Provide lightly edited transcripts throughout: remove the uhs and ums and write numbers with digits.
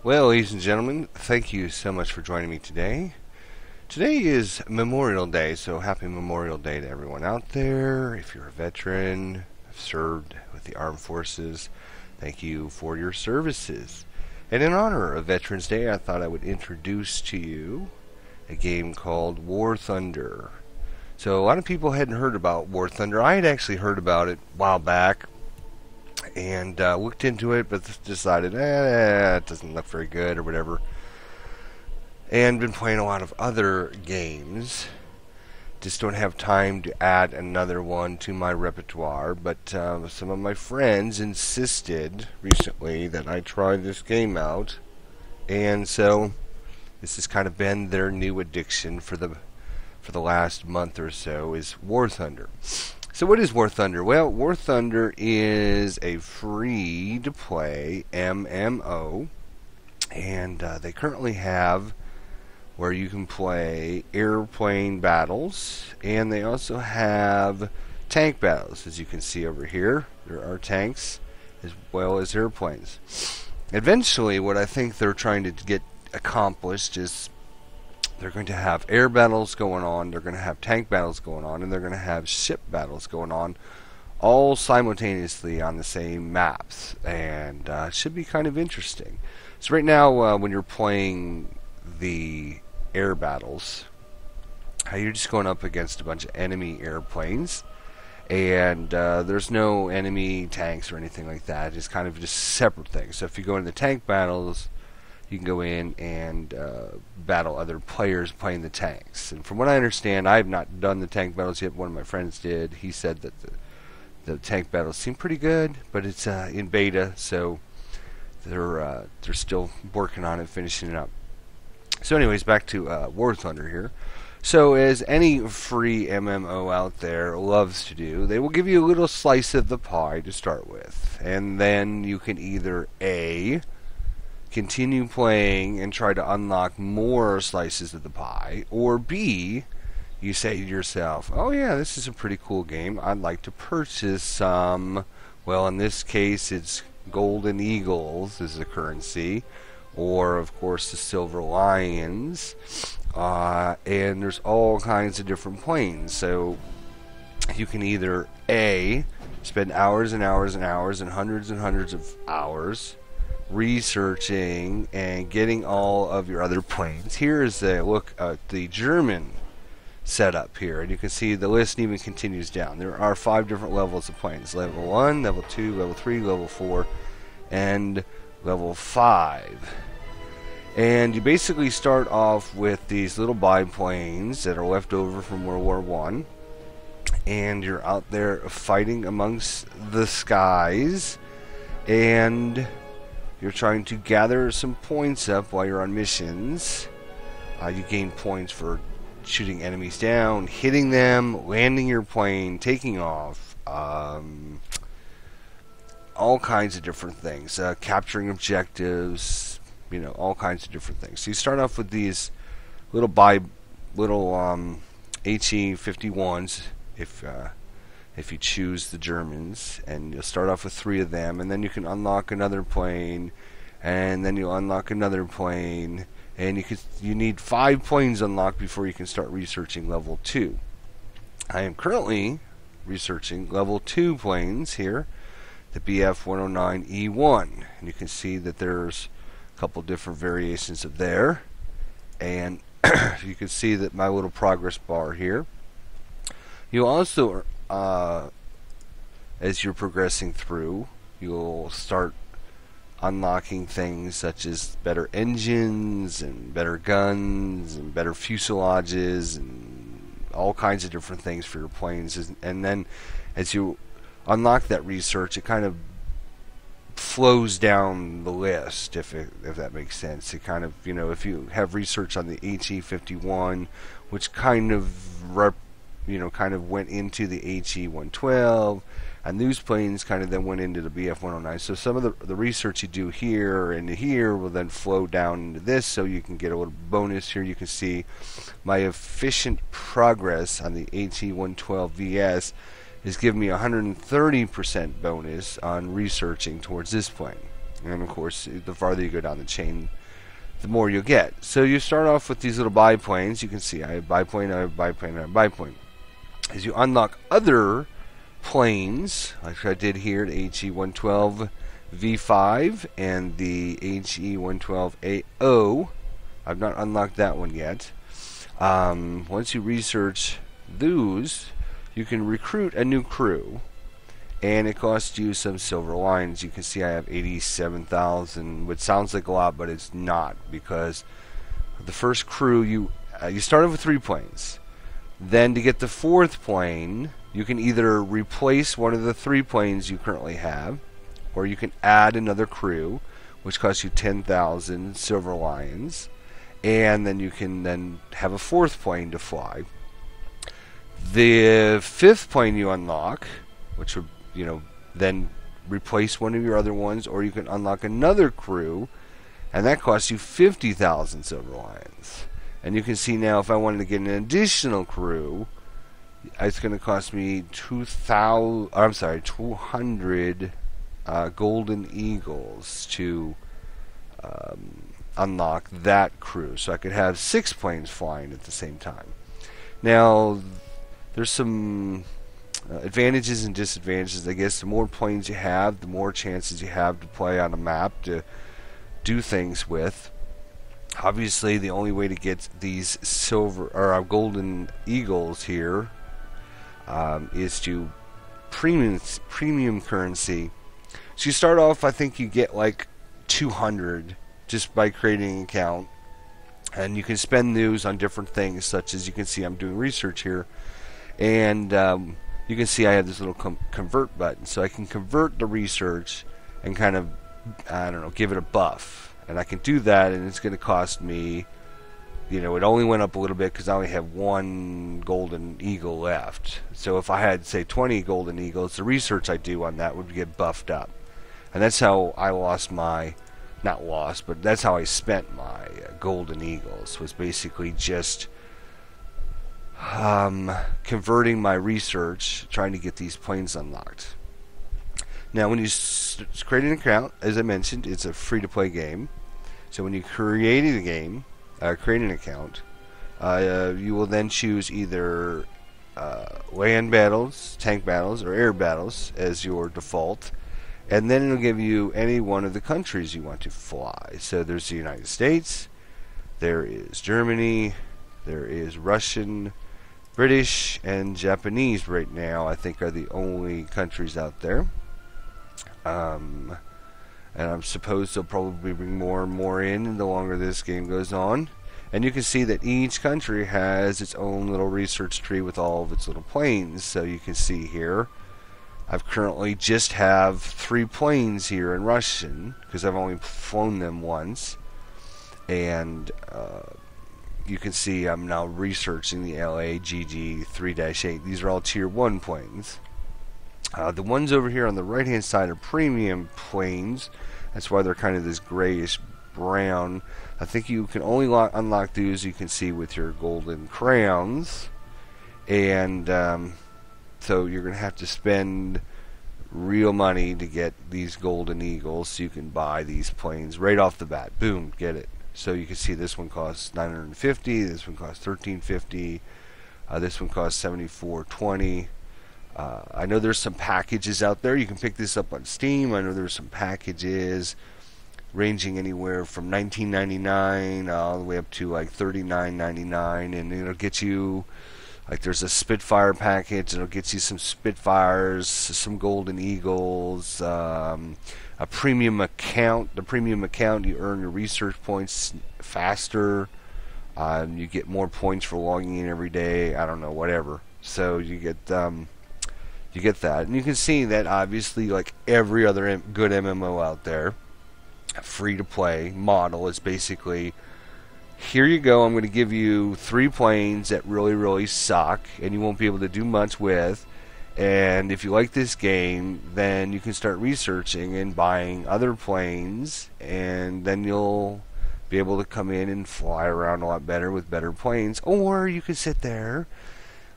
Well, ladies and gentlemen, thank you so much for joining me today. Today is Memorial Day, so happy Memorial Day to everyone out there. If you're a veteran, have served with the armed forces, thank you for your services. And in honor of Veterans Day, I thought I would introduce to you a game called War Thunder. So a lot of people hadn't heard about War Thunder. I had actually heard about it a while back and looked into it, but decided, it doesn't look very good or whatever. And been playing a lot of other games. Just don't have time to add another one to my repertoire. But some of my friends insisted recently that I try this game out, and so this has kind of been their new addiction for the last month or so, is War Thunder. So what is War Thunder? Well, War Thunder is a free-to-play MMO, and they currently have where you can play airplane battles, and they also have tank battles. As you can see over here, there are tanks as well as airplanes. Eventually, what I think they're trying to get accomplished is they're going to have air battles going on, they're going to have tank battles going on, and they're going to have ship battles going on, all simultaneously on the same maps. And it should be kind of interesting. So right now, when you're playing the air battles, you're just going up against a bunch of enemy airplanes, and there's no enemy tanks or anything like that. It's kind of just separate things. So if you go into the tank battles, you can go in and battle other players playing the tanks. And from what I understand, I have not done the tank battles yet. One of my friends did. He said that the tank battles seem pretty good, but it's in beta, so they're still working on it, finishing it up. So anyways, back to War Thunder here. So as any free MMO out there loves to do, they will give you a little slice of the pie to start with. And then you can either A, continue playing and try to unlock more slices of the pie, or B, you say to yourself, oh yeah, this is a pretty cool game, I'd like to purchase some, well, in this case it's golden eagles is the currency, or of course the silver lions, and there's all kinds of different planes. So you can either A, spend hours and hours and hours and hundreds of hours researching and getting all of your other planes. Here is a look at the German setup here, and you can see the list even continues down. There are 5 different levels of planes: level 1, level 2, level 3, level 4, and level 5. And you basically start off with these little biplanes that are left over from World War I, and you're out there fighting amongst the skies, and you're trying to gather some points up while you're on missions. You gain points for shooting enemies down, hitting them, landing your plane, taking off, all kinds of different things, capturing objectives, all kinds of different things. So you start off with these little HE-51s, if you choose the Germans, and you'll start off with 3 of them, and then you can unlock another plane, and then you'll unlock another plane, and you need 5 planes unlocked before you can start researching level 2. I am currently researching level 2 planes here, the BF-109E1, and you can see that there's a couple different variations of there, and you can see that my little progress bar here. You also as you're progressing through, you'll start unlocking things such as better engines and better guns and better fuselages and all kinds of different things for your planes. And then as you unlock that research, it kind of flows down the list, if that makes sense. It kind of, if you have research on the HE-51, which kind of went into the HE-112, and those planes kind of then went into the BF-109. So some of the research you do here and here will then flow down into this, so you can get a little bonus here. You can see my efficient progress on the HE-112 VS is giving me 130% bonus on researching towards this plane. And of course, the farther you go down the chain, the more you'll get. So you start off with these little biplanes. You can see I have biplane, I have biplane, I have biplane. As you unlock other planes, like I did here, the HE-112 V5 and the HE-112AO. I've not unlocked that one yet. Once you research those, you can recruit a new crew, and it costs you some silver lines. You can see I have 87,000, which sounds like a lot, but it's not, because the first crew, you start off with 3 planes. Then to get the 4th plane, you can either replace one of the 3 planes you currently have, or you can add another crew, which costs you 10,000 silver lions, and then you can then have a 4th plane to fly. The 5th plane you unlock, which would, then replace one of your other ones, or you can unlock another crew, and that costs you 50,000 silver lions. And you can see now, if I wanted to get an additional crew, it's going to cost me 200 golden eagles to unlock that crew, so I could have 6 planes flying at the same time. Now, there's some advantages and disadvantages. I guess the more planes you have, the more chances you have to play on a map to do things with. Obviously, the only way to get these silver or golden eagles here is to premium currency. So you start off, I think you get like 200 just by creating an account, and you can spend those on different things, such as you can see I'm doing research here, and you can see I have this little convert button, so I can convert the research and kind of, give it a buff. And I can do that, and it's going to cost me, it only went up a little bit because I only have 1 golden eagle left. So if I had, say, 20 golden eagles, the research I do on that would get buffed up. And that's how I that's how I spent my golden eagles, was basically just converting my research, trying to get these planes unlocked. Now, when you create an account, as I mentioned, it's a free-to-play game. So when you create an account, you will then choose either land battles, tank battles, or air battles as your default. And then it'll give you any one of the countries you want to fly. So there's the United States, there is Germany, there is Russian, British, and Japanese right now, I think, are the only countries out there. And I'm supposed they'll probably bring more and more in the longer this game goes on. And you can see that each country has its own little research tree with all of its little planes. So you can see here, I've currently just have 3 planes here in Russian, because I've only flown them once. And you can see I'm now researching the LA-GG 3-8. These are all Tier 1 planes. The ones over here on the right hand side are premium planes. That's why they're kind of this grayish brown. I think you can only unlock these, you can see, with your golden crowns. And so you're going to have to spend real money to get these golden eagles, so you can buy these planes right off the bat. Boom, get it. So you can see this one costs 950, this one costs 1350, this one costs 7420. I know there's some packages out there. You can pick this up on Steam. I know there's some packages ranging anywhere from $19.99 all the way up to like $39.99, and it'll get you, like, there's a Spitfire package. It'll get you some Spitfires, some Golden Eagles, a premium account. The premium account, you earn your research points faster. You get more points for logging in every day. I don't know, whatever. So you get that, and you can see that obviously, like every other good MMO out there, free-to-play model is basically, here you go, I'm going to give you 3 planes that really, really suck, and you won't be able to do much with. And if you like this game, then you can start researching and buying other planes, and then you'll be able to come in and fly around a lot better with better planes. Or you can sit there,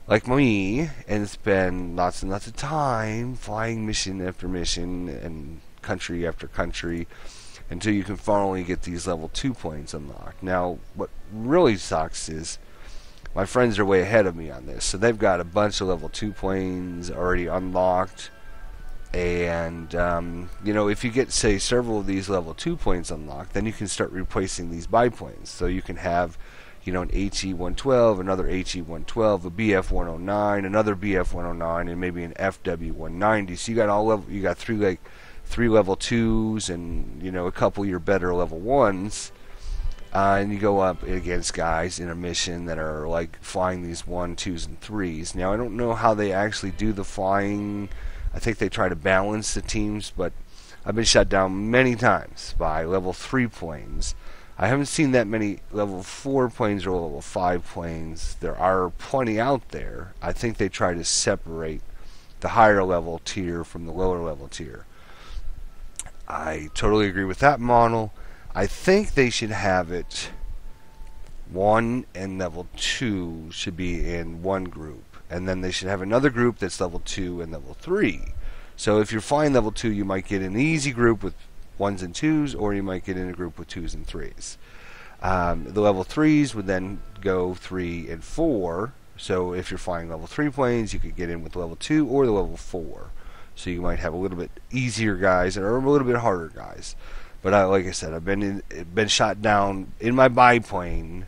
like me, and spend lots and lots of time flying mission after mission and country after country, until you can finally get these level 2 planes unlocked. Now, what really sucks is my friends are way ahead of me on this, so they've got a bunch of level 2 planes already unlocked. And, if you get, say, several of these level 2 planes unlocked, then you can start replacing these biplanes. So you can have, an HE-112, another HE-112, a BF-109, another BF-109, and maybe an FW-190. So you got three level 2s and, a couple of your better level 1s. And you go up against guys in a mission that are like flying these 1, 2s, and 3s. Now, I don't know how they actually do the flying. I think they try to balance the teams, but I've been shot down many times by level 3 planes. I haven't seen that many level 4 planes or level 5 planes. There are plenty out there. I think they try to separate the higher level tier from the lower level tier. I totally agree with that model. I think they should have it 1 and level 2 should be in one group. And then they should have another group that's level 2 and level 3. So if you're flying level 2, you might get an easy group with 1s and 2s, or you might get in a group with 2s and 3s. The level 3s would then go 3 and 4. So if you're flying level 3 planes, you could get in with level 2 or the level 4. So you might have a little bit easier guys or a little bit harder guys. But like I said, I've been shot down in my biplane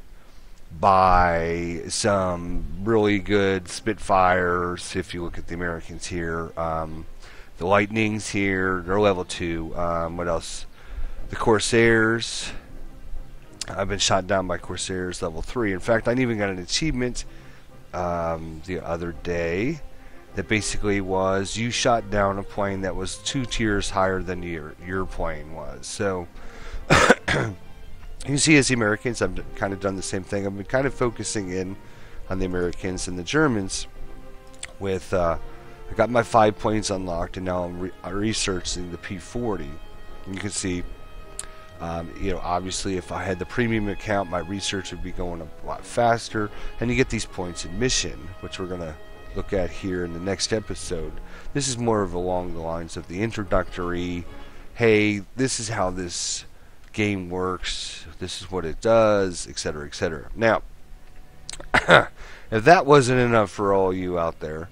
by some really good Spitfires. If you look at the Americans here, the Lightnings here, they're level 2. What else? The Corsairs. I've been shot down by Corsairs level 3. In fact, I even got an achievement the other day that basically was you shot down a plane that was 2 tiers higher than your plane was. So you can see as the Americans, I've kind of done the same thing. I've been kind of focusing in on the Americans and the Germans with I got my 5 planes unlocked, and now I'm researching the P-40. And you can see, obviously if I had the premium account, my research would be going a lot faster. And you get these points in mission, which we're going to look at here in the next episode. This is more of along the lines of the introductory, hey, this is how this game works, this is what it does, etc., etc. Now, if that wasn't enough for all you out there,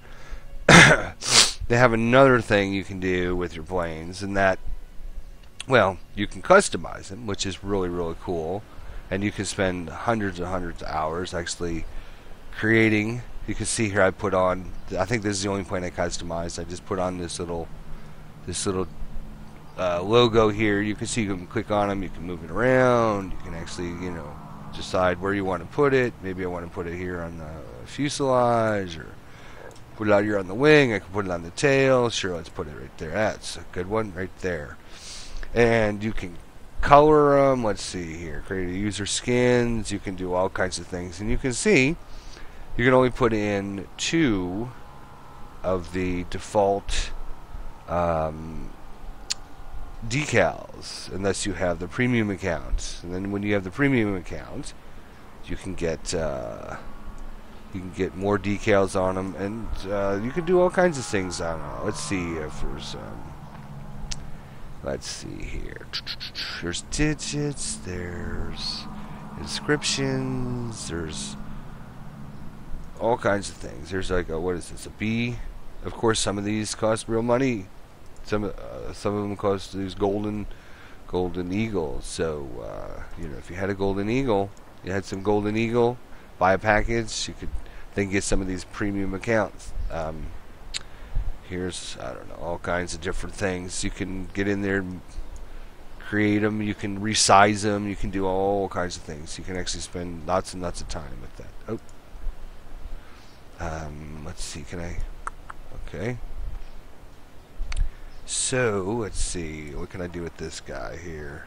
they have another thing you can do with your planes, and that, well, you can customize them, which is really, really cool, and you can spend hundreds and hundreds of hours actually creating. You can see here I put on, I think this is the only plane I customized. I just put on this little logo here. You can see you can click on them, you can move it around, you can actually, decide where you want to put it. Maybe I want to put it here on the fuselage, or put it out here on the wing. I can put it on the tail. Sure, let's put it right there. That's a good one right there. And you can color them. Let's see here. Create a user skins. You can do all kinds of things. And you can see you can only put in 2 of the default decals unless you have the premium account. And then when you have the premium account, you can get more decals on them, and you can do all kinds of things on them. Let's see if there's let's see here. There's digits, there's inscriptions, there's all kinds of things. There's like what is this, a B? Of course, some of these cost real money. Some of them cost these golden eagles. So if you had a golden eagle, you had some golden eagle, buy a package, you could then get some of these premium accounts. Here's, I don't know, all kinds of different things. You can get in there and create them. You can resize them. You can do all kinds of things. You can actually spend lots and lots of time with that. Let's see, can I? Okay. So, let's see, what can I do with this guy here?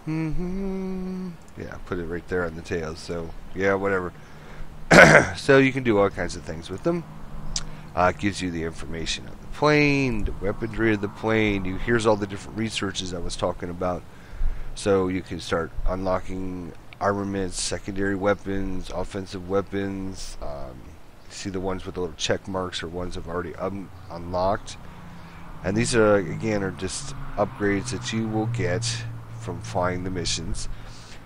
Yeah, put it right there on the tail, so, yeah, whatever. So, you can do all kinds of things with them. It gives you the information of the plane, the weaponry of the plane. Here's all the different researches I was talking about. So, you can start unlocking armaments, secondary weapons, offensive weapons. See the ones with the little check marks are ones I've already unlocked. And these are, again, are just upgrades that you will get from flying the missions.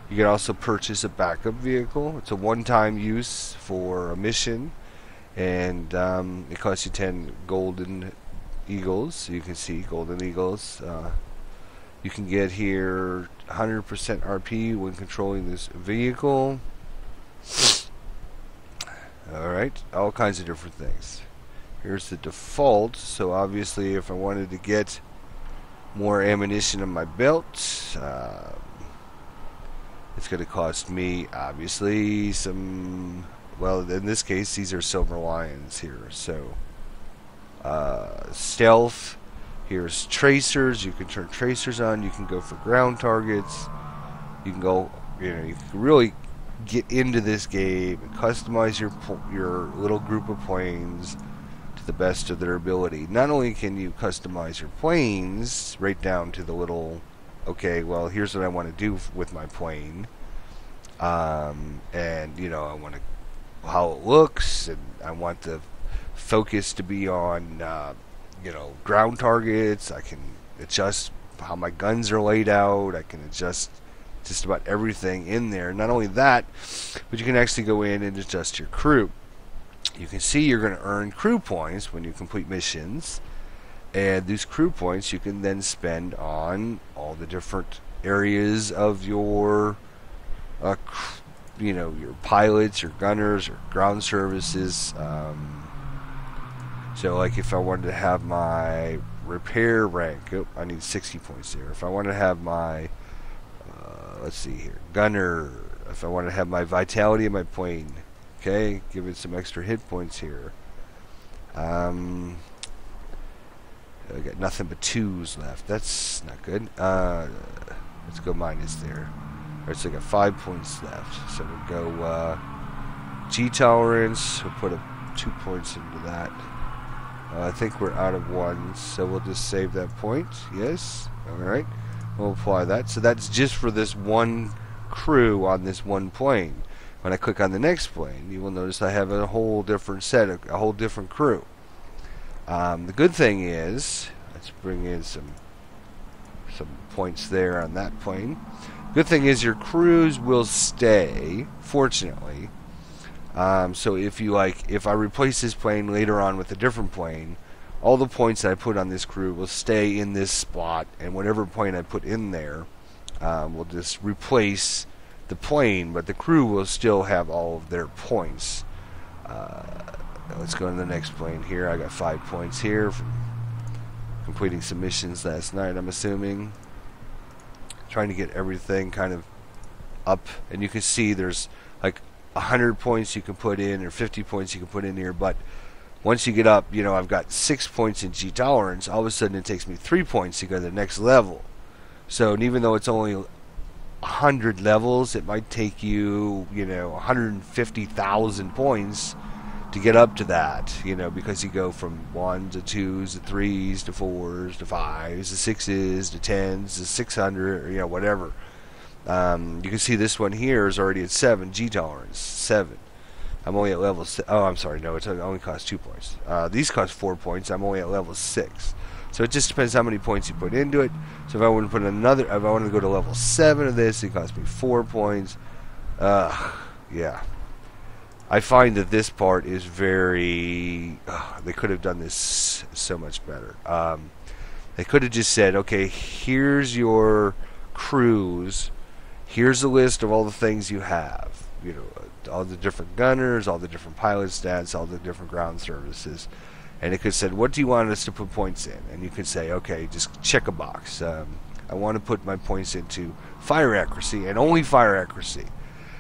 You can also purchase a backup vehicle. It's a one-time use for a mission, and it costs you 10 golden eagles. So you can see golden eagles. You can get here 100% RP when controlling this vehicle. Alright, all kinds of different things. Here's the default. So obviously if I wanted to get more ammunition in my belt, it's going to cost me obviously some, well, in this case these are silver lions here. So stealth. Here's tracers. You can turn tracers on. You can go for ground targets. You can go, you can really get into this game and customize your little group of planes to the best of their ability. Not only can you customize your planes right down to the little, okay, well, here's what I want to do with my plane, and I want how it looks, and I want the focus to be on ground targets. I can adjust how my guns are laid out. I can adjust just about everything in there. Not only that, but you can actually go in and adjust your crew. You can see you're going to earn crew points when you complete missions, and these crew points you can then spend on all the different areas of your your pilots, your gunners, your ground services. So like if I wanted to have my repair rank, I need 60 points there. If I want to have my let's see here, gunner, if I want to have my vitality of my plane, okay, give it some extra hit points here. I got nothing but 2s left. That's not good. Let's go minus there. Alright, so I got 5 points left. So we'll go G tolerance. We'll put 2 points into that. I think we're out of ones, so we'll just save that point. Yes. Alright. We'll apply that. So that's just for this one crew on this one plane. When I click on the next plane, you will notice I have a whole different set, a whole different crew. The good thing is, let's bring in some points there on that plane. Good thing is your crews will stay, fortunately. So if I replace this plane later on with a different plane, all the points that I put on this crew will stay in this spot, and whatever plane I put in there will just replace the plane, but the crew will still have all of their points. Let's go to the next plane here. I got 5 points here from completing some missions last night, I'm assuming. Trying to get everything kind of up, and you can see there's like 100 points you can put in, or 50 points you can put in here, but once you get up, I've got 6 points in G tolerance. All of a sudden it takes me 3 points to go to the next level. So, and even though it's only 100 levels, it might take you 150,000 points to get up to that, because you go from 1s to 2s to 3s to 4s to 5s to 6s to 10s to 600, or whatever. You can see this one here is already at 7 G tolerance. 7. I'm only at level 6. Oh, I'm sorry. No, it only costs 2 points. These cost 4 points. I'm only at level 6. So it just depends how many points you put into it. So if I want to if I want to go to level 7 of this, it costs me 4 points. Yeah. I find that this part is very... they could have done this so much better. They could have just said, okay, here's your crews. Here's a list of all the things you have. All the different gunners, all the different pilot stats, all the different ground services. And it could say, what do you want us to put points in? And you could say, okay, just check a box. I want to put my points into fire accuracy, and only fire accuracy.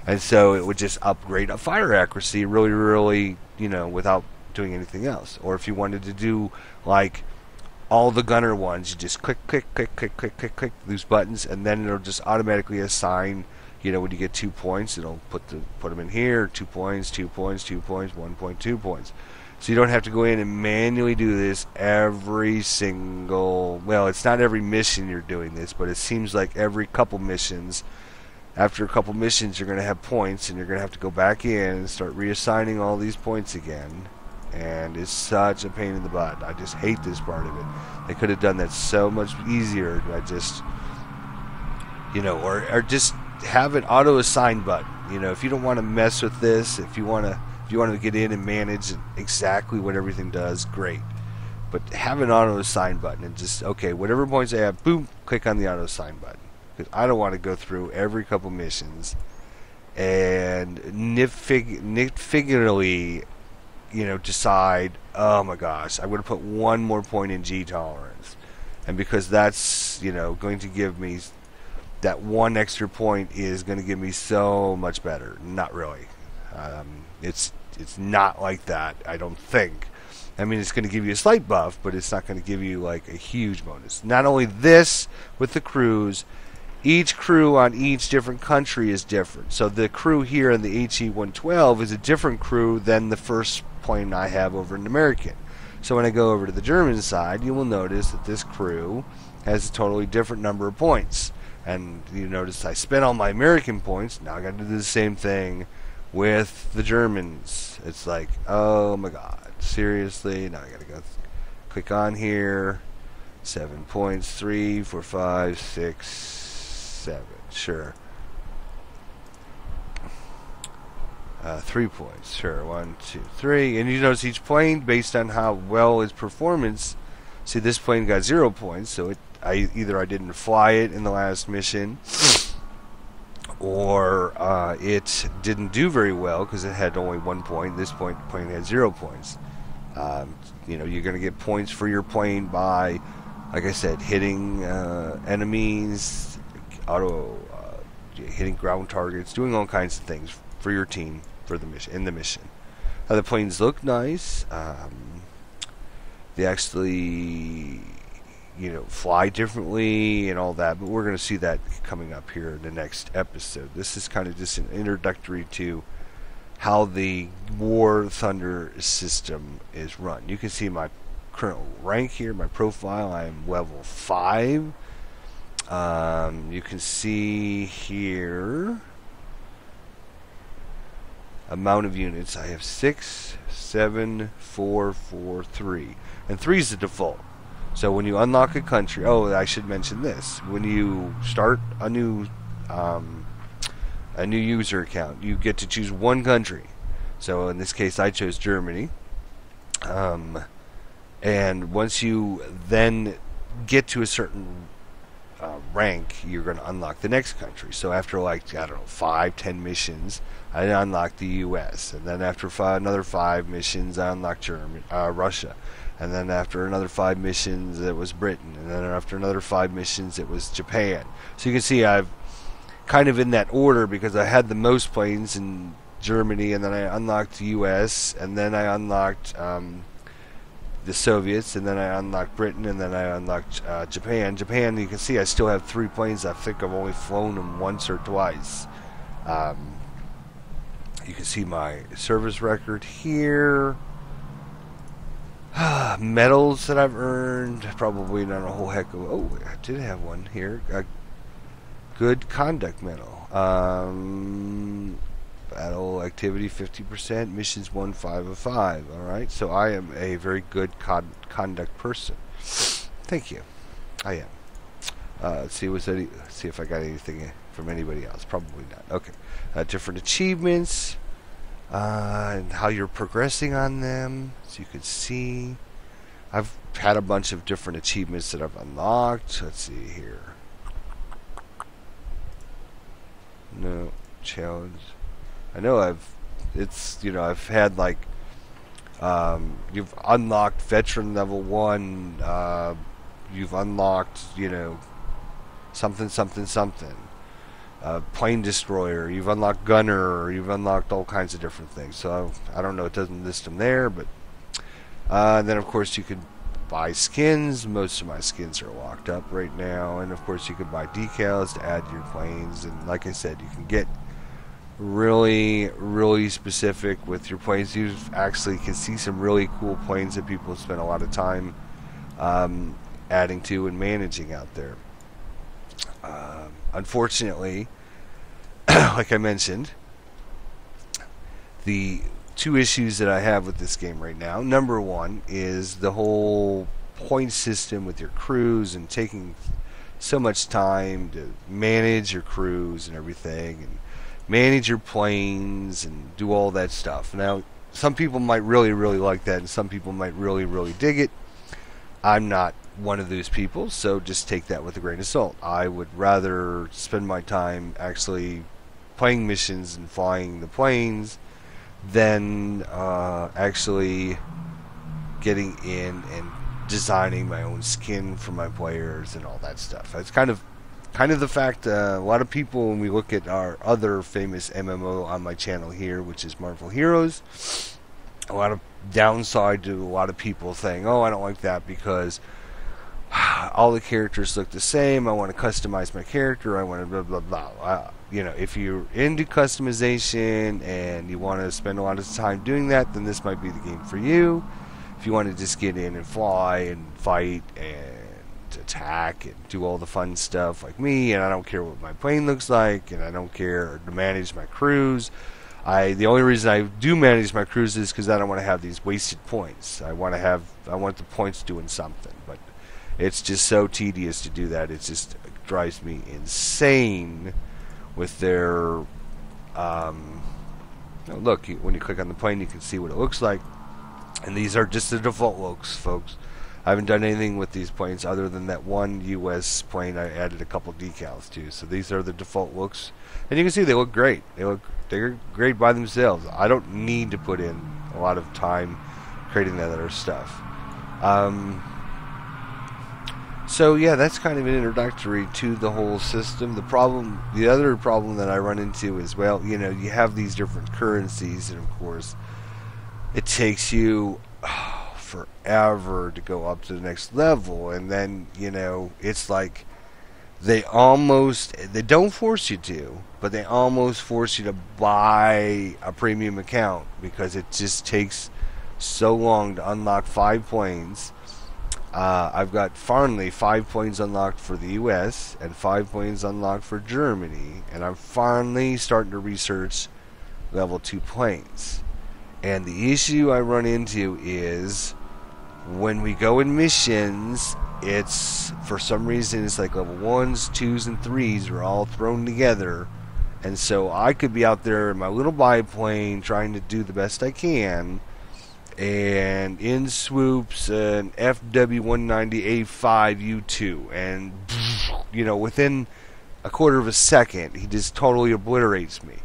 And so it would just upgrade a fire accuracy really, really, without doing anything else. Or if you wanted to do, like, all the gunner ones, you just click these buttons, and then it'll just automatically assign, when you get 2 points, it'll put them in here, 2 points, 2 points, 2 points, 1.2 points. So you don't have to go in and manually do this every single, well, it's not every mission you're doing this, but it seems like every couple missions, after a couple missions, you're going to have points, and you're going to have to go back in and start reassigning all these points again. and it's such a pain in the butt. I just hate this part of it. They could have done that so much easier by just, or just have an auto assign button. If you don't want to mess with this, if you want to get in and manage exactly what everything does, great. But have an auto assign button and just, okay, whatever points I have, boom, click on the auto assign button. Because I don't want to go through every couple missions and nitfigurally, decide, oh my gosh, I'm going to put one more point in G tolerance. And because that's, going to give me, that one extra point is going to give me so much better. Not really. It's not like that, I don't think. I mean, it's going to give you a slight buff, but it's not going to give you like a huge bonus. Not only this, with the crews, each crew on each different country is different. So the crew here in the HE-112 is a different crew than the first plane I have over in American. So when I go over to the German side, you will notice that this crew has a totally different number of points. And you notice I spent all my American points. Now I got to do the same thing with the Germans. It's like, oh my god, seriously? Now I got to go click on here. 7 points, 3, 4, 5, 6, 7. Sure. 3 points. Sure. 1, 2, 3. And you notice each plane, based on how well its performance. See, this plane got 0 points, so either I didn't fly it in the last mission, or it didn't do very well because it had only 1 point. This plane had 0 points. You're going to get points for your plane by, like I said, hitting enemies, hitting ground targets, doing all kinds of things for your team for the mission. In the mission, the planes look nice. They actually, fly differently and all that, but we're going to see that coming up here in the next episode. This is kind of just an introductory to how the War Thunder system is run. You can see my current rank here, my profile. I am level 5. You can see here amount of units. I have 6, 7, 4, 4, 3. And 3 is the default. So when you unlock a country, I should mention this. When you start a new user account, you get to choose one country. So in this case, I chose Germany. And once you then get to a certain rank, you're going to unlock the next country. So after 5, 10 missions, I unlocked the U.S. And then after another 5 missions, I unlocked Russia. And then after another 5 missions, it was Britain. And then after another 5 missions, it was Japan. So you can see I've kind of in that order because I had the most planes in Germany, and then I unlocked the U.S., and then I unlocked the Soviets, and then I unlocked Britain, and then I unlocked Japan. Japan, you can see I still have 3 planes. I think I've only flown them once or twice. You can see my service record here. Medals that I've earned, probably not a whole heck of. I did have one here. A good conduct medal. Battle activity 50%. Missions 1, 5 of 5. All right, so I am a very good conduct person. Thank you. I am. Let's see if I got anything from anybody else. Probably not. Okay. Different achievements. And how you're progressing on them, so you can see. I've had a bunch of different achievements that I've unlocked. Let's see here. No challenge. I know I've had you've unlocked veteran level 1. You've unlocked something. Plane destroyer, you've unlocked gunner, you've unlocked all kinds of different things. So I don't know, it doesn't list them there, but then of course you could buy skins. Most of my skins are locked up right now, and of course you could buy decals to add to your planes. And like I said, you can get really, really specific with your planes. You actually can see some really cool planes that people spend a lot of time adding to and managing out there. Unfortunately, like I mentioned, the two issues that I have with this game right now. Number one is the whole point system with your crews and taking so much time to manage your crews and everything, and manage your planes and do all that stuff. Now, some people might really, really like that, and some people might really, really dig it. I'm not one of those people, so just take that with a grain of salt. I would rather spend my time actually playing missions and flying the planes than actually getting in and designing my own skin for my players and all that stuff. It's kind of the fact a lot of people, when we look at our other famous MMO on my channel here, which is Marvel Heroes, a lot of downside to a lot of people saying, oh, I don't like that because all the characters look the same. I want to customize my character. I want to blah, blah, blah. If you're into customization and you want to spend a lot of time doing that, then this might be the game for you. If you want to just get in and fly and fight and attack and do all the fun stuff like me, and I don't care what my plane looks like, and I don't care to manage my crews. The only reason I do manage my crews is because I don't want to have these wasted points. I want the points doing something, but it's just so tedious to do that. It just drives me insane with their look, when you click on the plane, you can see what it looks like, and these are just the default looks, folks. I haven't done anything with these planes other than that one US plane I added a couple decals to. So these are the default looks, and you can see they look great. They're great by themselves. I don't need to put in a lot of time creating that other stuff. So yeah, that's kind of an introductory to the whole system. The other problem that I run into is, well, you have these different currencies, and of course, it takes you forever to go up to the next level, and then it's like they don't force you to, but they almost force you to buy a premium account because it just takes so long to unlock 5 planes. I've got finally 5 planes unlocked for the US and 5 planes unlocked for Germany, and I'm finally starting to research level 2 planes. And the issue I run into is when we go in missions, it's for some reason it's like level 1s, 2s, and 3s are all thrown together, and so I could be out there in my little biplane trying to do the best I can, and in swoops an FW-190A5U2, and within a quarter of a second he just totally obliterates me.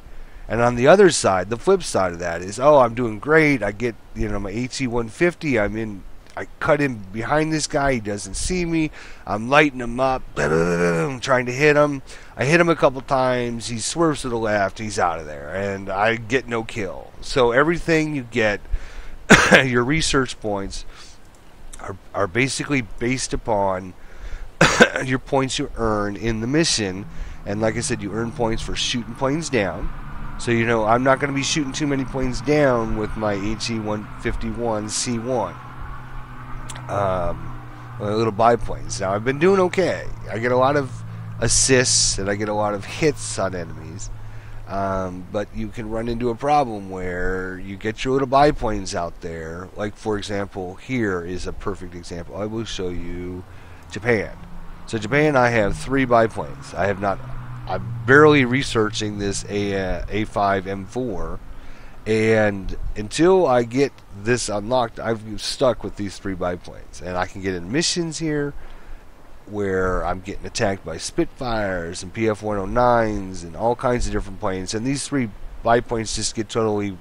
And on the other side, the flip side of that is, oh, I'm doing great. I get, my HE-150. I cut in behind this guy. He doesn't see me. I'm lighting him up. I'm trying to hit him. I hit him a couple times. He swerves to the left. He's out of there. And I get no kill. So everything you get, your research points, are basically based upon your points you earn in the mission. And like I said, you earn points for shooting planes down. So, I'm not going to be shooting too many planes down with my HE-151C1. Little biplanes. Now, I've been doing okay. I get a lot of assists and I get a lot of hits on enemies. But you can run into a problem where you get your little biplanes out there. Like, for example, here is a perfect example. I will show you Japan. So, Japan, I have 3 biplanes. I'm barely researching this A5M4, and until I get this unlocked, I'm stuck with these 3 biplanes. And I can get in missions here where I'm getting attacked by Spitfires and PF-109s and all kinds of different planes, and these 3 biplanes just get totally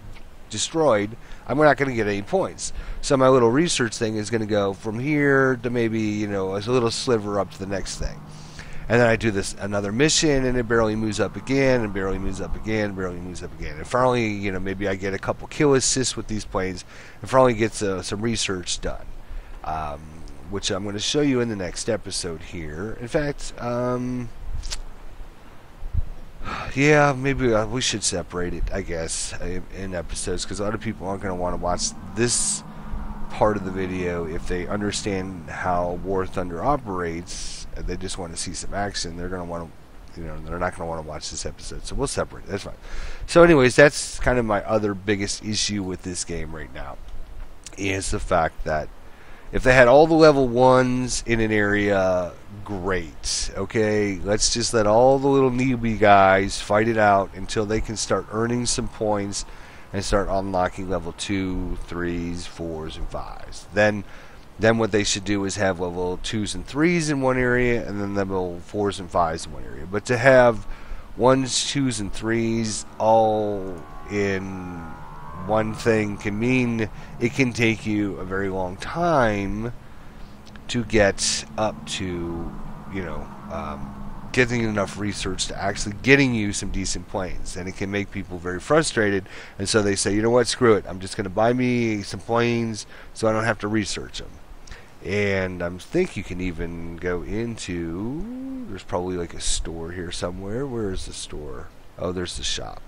destroyed. I'm not going to get any points. So my little research thing is going to go from here to maybe, a little sliver up to the next thing. And then I do another mission, and it barely moves up again, and barely moves up again, and barely moves up again. And finally, maybe I get a couple kill assists with these planes, and finally get some research done, which I'm going to show you in the next episode here. In fact, yeah, maybe we should separate it, I guess, in episodes, because a lot of people aren't going to want to watch this part of the video if they understand how War Thunder operates. They just want to see some action. They're going to want to they're not going to want to watch this episode, so we'll separate. That's fine. So, anyways, that's kind of my other biggest issue with this game right now, is the fact that if they had all the level 1s in an area, great. Okay, let's just let all the little newbie guys fight it out until they can start earning some points and start unlocking level 2, 3s, 4s, and 5s. Then what they should do is have level 2s and 3s in one area, and then level 4s and 5s in one area. But to have 1s, 2s, and 3s all in one thing can mean it can take you a very long time to get up to, getting enough research to actually getting you some decent planes. And it can make people very frustrated, and so they say, you know what, screw it, I'm just going to buy me some planes so I don't have to research them. And I think you can even go into, there's probably like a store here somewhere. Where is the store? Oh, there's the shop.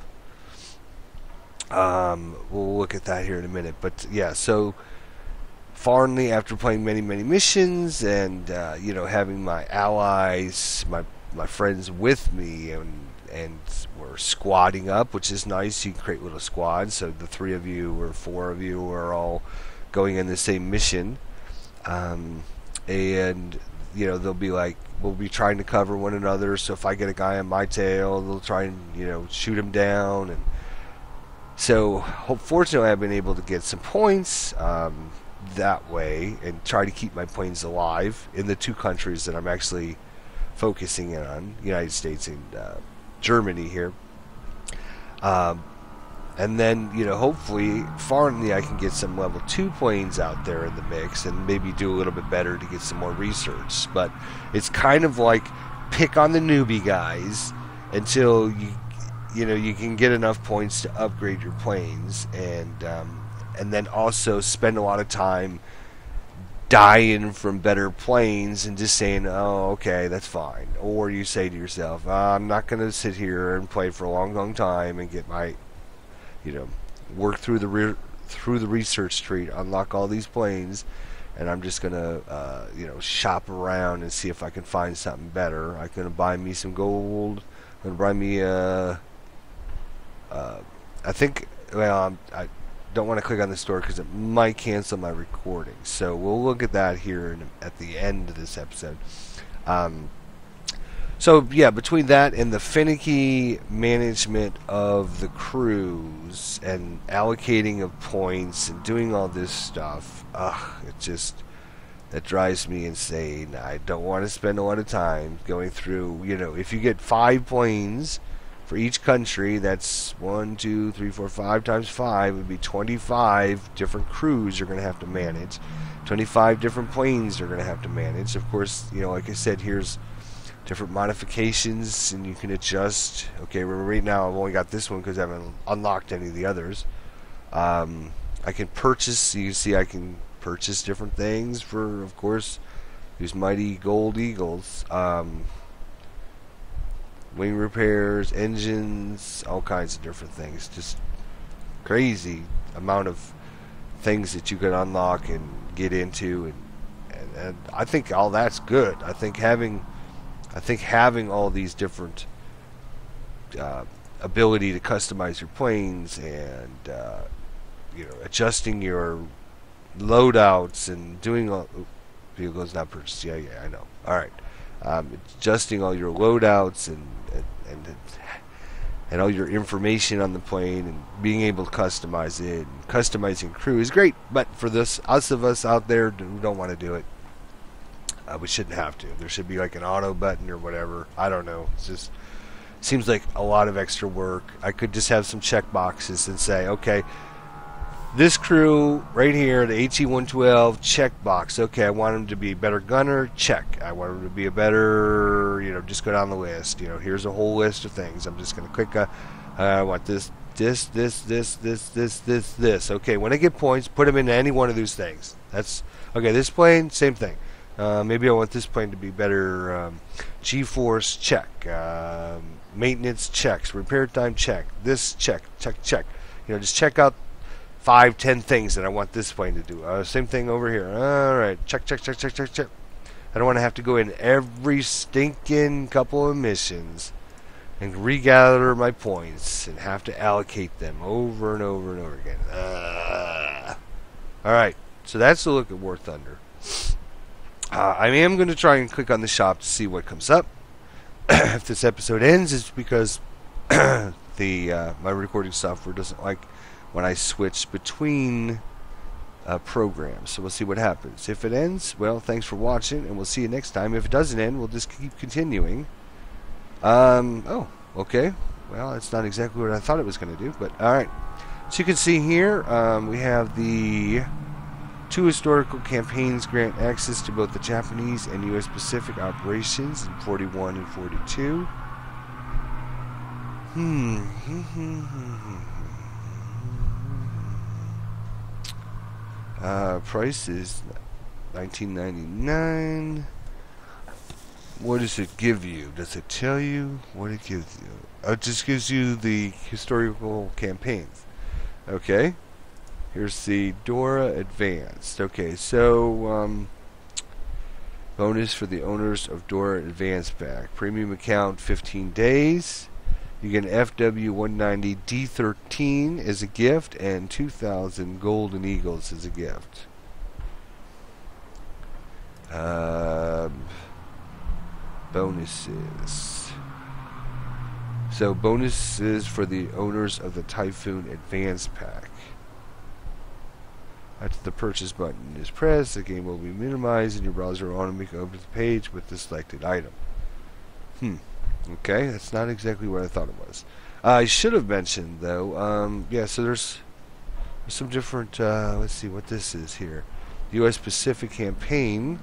We'll look at that here in a minute. But yeah, so finally, after playing many missions and having my allies, my friends with me, and we're squadding up, which is nice. You can create little squads, so the 3 of you or 4 of you are all going in the same mission. And they'll be like, we'll be trying to cover one another. So if I get a guy on my tail, they'll try and shoot him down. And so fortunately, I've been able to get some points that way and try to keep my planes alive in the 2 countries that I'm actually focusing in on, United States and Germany here. And then, hopefully, finally I can get some level 2 planes out there in the mix and maybe do a little bit better to get some more research. But it's kind of like pick on the newbie guys until you can get enough points to upgrade your planes, and then also spend a lot of time dying from better planes and just saying, oh, okay, that's fine. Or you say to yourself, I'm not going to sit here and play for a long time and get my work through the research tree, unlock all these planes, and I'm just gonna shop around and see if I can find something better. I'm gonna buy me some gold. I'm gonna buy me I don't want to click on the store because it might cancel my recording. So we'll look at that here at the end of this episode. So yeah, between that and the finicky management of the crews and allocating of points and doing all this stuff, that drives me insane. I don't want to spend a lot of time going through, if you get 5 planes for each country, that's 1, 2, 3, 4, 5 times 5 would be 25 different crews you're going to have to manage. 25 different planes you're going to have to manage. Of course, like I said, here's different modifications, and you can adjust. Okay, right now I've only got this one because I haven't unlocked any of the others. I can purchase, you see I can purchase different things for, of course, these mighty gold eagles. Wing repairs, engines, all kinds of different things. Just crazy amount of things that you can unlock and get into, and I think all that's good. I think having all these different ability to customize your planes and adjusting your loadouts and doing all vehicles not purchased. Yeah, I know. All right, adjusting all your loadouts and all your information on the plane and being able to customize it and customizing crew is great. But for us of us out there who don't want to do it, we shouldn't have to. There should be like an auto button or whatever. I don't know. It's just seems like a lot of extra work. I could just have some check boxes and say, okay, this crew right here, the HE-112, check box. Okay, I want him to be a better gunner. Check. I want him to be a better, just go down the list. Here's a whole list of things. I'm just going to click. I want this. Okay, when I get points, put them into any one of those things. That's okay. This plane, same thing. Maybe I want this plane to be better. G-force, check. Maintenance, checks. Repair time, check. This, check. Just check out 5-10 things that I want this plane to do. Same thing over here. All right, check. I don't want to have to go in every stinking couple of missions and regather my points and have to allocate them over and over and over again. Alright, so that's a look at War Thunder. I am going to try and click on the shop to see what comes up. If this episode ends, it's because my recording software doesn't like when I switch between programs. So we'll see what happens. If it ends, well, thanks for watching, and we'll see you next time. If it doesn't end, we'll just keep continuing. Oh, okay. Well, that's not exactly what I thought it was going to do, but alright. So you can see here, we have the 2 historical campaigns grant access to both the Japanese and U.S. Pacific operations in 41 and 42. Price is $19.99. What does it give you? Does it tell you what it gives you? It just gives you the historical campaigns. Okay. Here's the Dora Advanced. Okay, so bonus for the owners of Dora Advanced Pack. Premium account 15 days. You get an FW190 D13 as a gift and 2,000 Golden Eagles as a gift. Bonuses. So bonuses for the owners of the Typhoon Advanced Pack. After the purchase button is pressed, the game will be minimized and your browser will automatically open the page with the selected item. Okay, that's not exactly what I thought it was. I should have mentioned, though, yeah, so there's some different, let's see what this is here. The U.S. Pacific campaign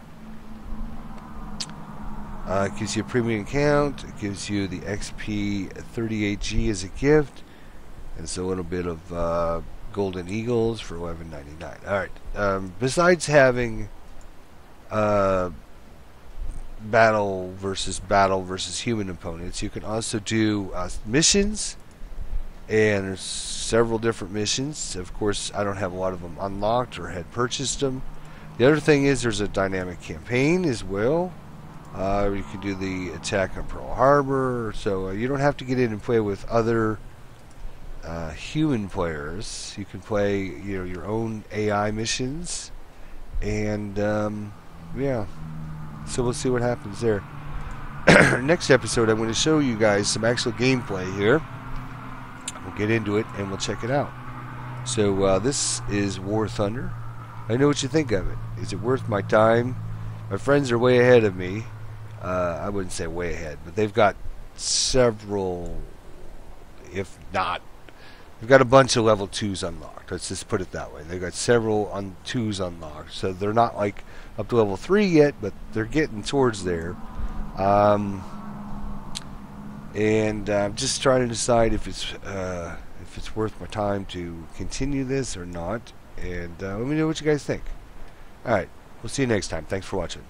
gives you a premium account, it gives you the XP 38G as a gift, and so a little bit of Golden Eagles for $11.99. Alright, besides having battle versus human opponents, you can also do missions, and there's several different missions. Of course, I don't have a lot of them unlocked or had purchased them. The other thing is there's a dynamic campaign as well. You can do the attack on Pearl Harbor, so you don't have to get in and play with other human players. You can play, your own AI missions, and yeah. So we'll see what happens there. Next episode, I'm going to show you guys some actual gameplay here. We'll get into it and we'll check it out. So this is War Thunder. I know what you think of it. Is it worth my time? My friends are way ahead of me. I wouldn't say way ahead, but they've got several, if not, they've got a bunch of level 2s unlocked. Let's just put it that way. They've got several 2s unlocked. So they're not like up to level 3 yet, but they're getting towards there. And I'm just trying to decide if it's worth my time to continue this or not. And let me know what you guys think. Alright, we'll see you next time. Thanks for watching.